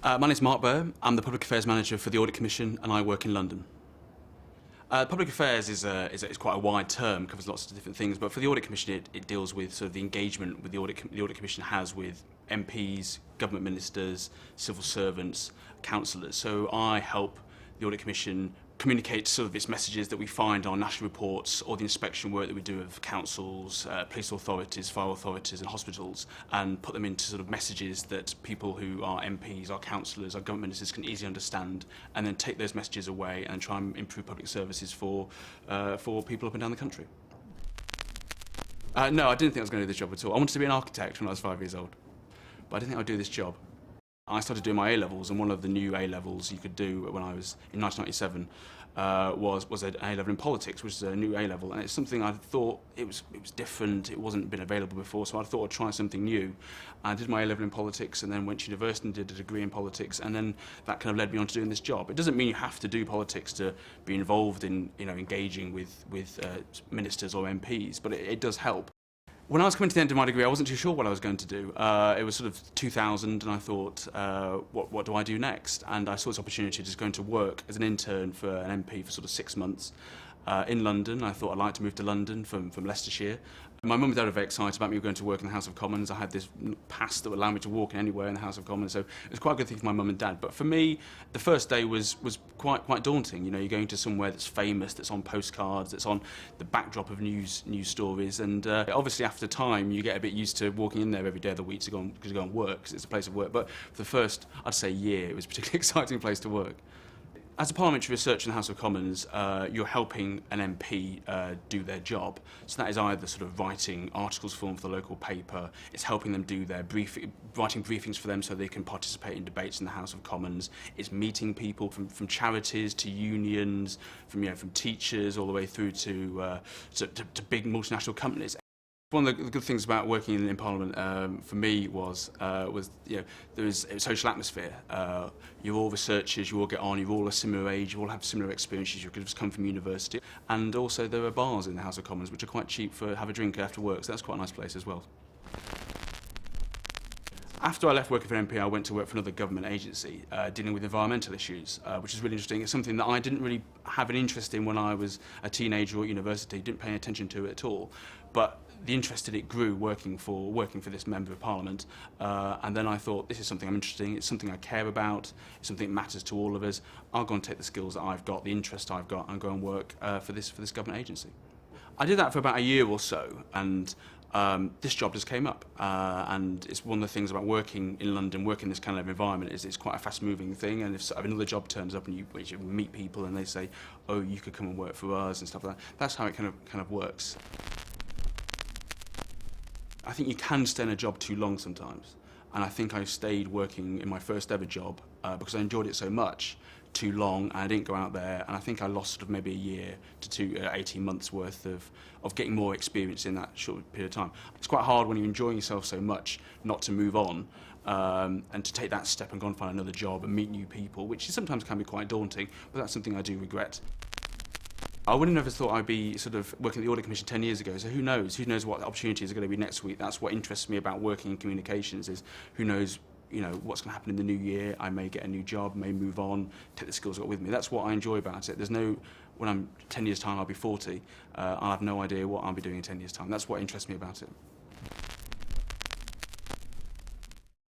My name is Mark Burr. I'm the Public Affairs Manager for the Audit Commission and I work in London. Public Affairs is quite a wide term, covers lots of different things, but for the Audit Commission it deals with sort of the engagement with the Audit Commission has with MPs, government ministers, civil servants, councillors. So I help the Audit Commission communicate sort of its messages that we find on national reports or the inspection work that we do of councils, police authorities, fire authorities and hospitals, and put them into sort of messages that people who are MPs, our councillors, our government ministers can easily understand, and then take those messages away and try and improve public services for people up and down the country. No, I didn't think I was going to do this job at all. I wanted to be an architect when I was 5 years old, but I didn't think I'd do this job. I started doing my A-levels, and one of the new A-levels you could do when I was in 1997 was an A-level in politics, which is a new A-level, and it's something I thought it was different. It wasn't been available before, so I thought I'd try something new. I did my A-level in politics, and then went to university and did a degree in politics, and then that kind of led me on to doing this job. It doesn't mean you have to do politics to be involved in engaging with ministers or MPs, but it does help. When I was coming to the end of my degree, I wasn't too sure what I was going to do. It was sort of 2000, and I thought, what do I do next? And I saw this opportunity to just go into work as an intern for an MP for sort of 6 months in London. I thought I'd like to move to London from Leicestershire. My mum and dad were very excited about me going to work in the House of Commons. I had this pass that would allow me to walk in anywhere in the House of Commons, so it was quite a good thing for my mum and dad. But for me, the first day was quite daunting. You know, you're going to somewhere that's famous, that's on postcards, that's on the backdrop of news stories, and obviously after time you get a bit used to walking in there every day of the week to go and work, because it's a place of work. But for the first, I'd say, year, it was a particularly exciting place to work. As a parliamentary researcher in the House of Commons, you're helping an MP do their job. So that is either sort of writing articles for them for the local paper, it's helping them do their writing briefings for them so they can participate in debates in the House of Commons, it's meeting people from charities to unions, from teachers all the way through to big multinational companies. One of the good things about working in Parliament for me was there is a social atmosphere. You're all researchers, you all get on, you're all a similar age, you all have similar experiences, you could just come from university. And also there are bars in the House of Commons which are quite cheap for have a drink after work, so that's quite a nice place as well. After I left working for MP, I went to work for another government agency dealing with environmental issues, which is really interesting. It's something that I didn't really have an interest in when I was a teenager or at university, didn't pay attention to it at all. But the interest in it grew working for this Member of Parliament, and then I thought, this is something I'm interested in, it's something I care about, it's something that matters to all of us. I'll go and take the skills that I've got, the interest I've got, and go and work for this government agency. I did that for about a year or so, and this job just came up, and it's one of the things about working in London, working in this kind of environment, is it's quite a fast-moving thing, and if another job turns up and you meet people and they say, oh, you could come and work for us and stuff like that, that's how it kind of works. I think you can stay in a job too long sometimes, and I think I stayed working in my first ever job because I enjoyed it so much too long, and I didn't go out there, and I think I lost sort of maybe a year to 18 months worth of getting more experience in that short period of time. It's quite hard when you're enjoying yourself so much not to move on and to take that step and go and find another job and meet new people, which sometimes can be quite daunting, but that's something I do regret. I wouldn't have ever thought I'd be sort of working at the Audit Commission 10 years ago, so who knows what the opportunities are going to be next week. That's what interests me about working in communications, is who knows what's going to happen in the new year. I may get a new job, may move on, take the skills I've got with me. That's what I enjoy about it. When I'm 10 years time I'll be 40, I'll have no idea what I'll be doing in 10 years time. That's what interests me about it.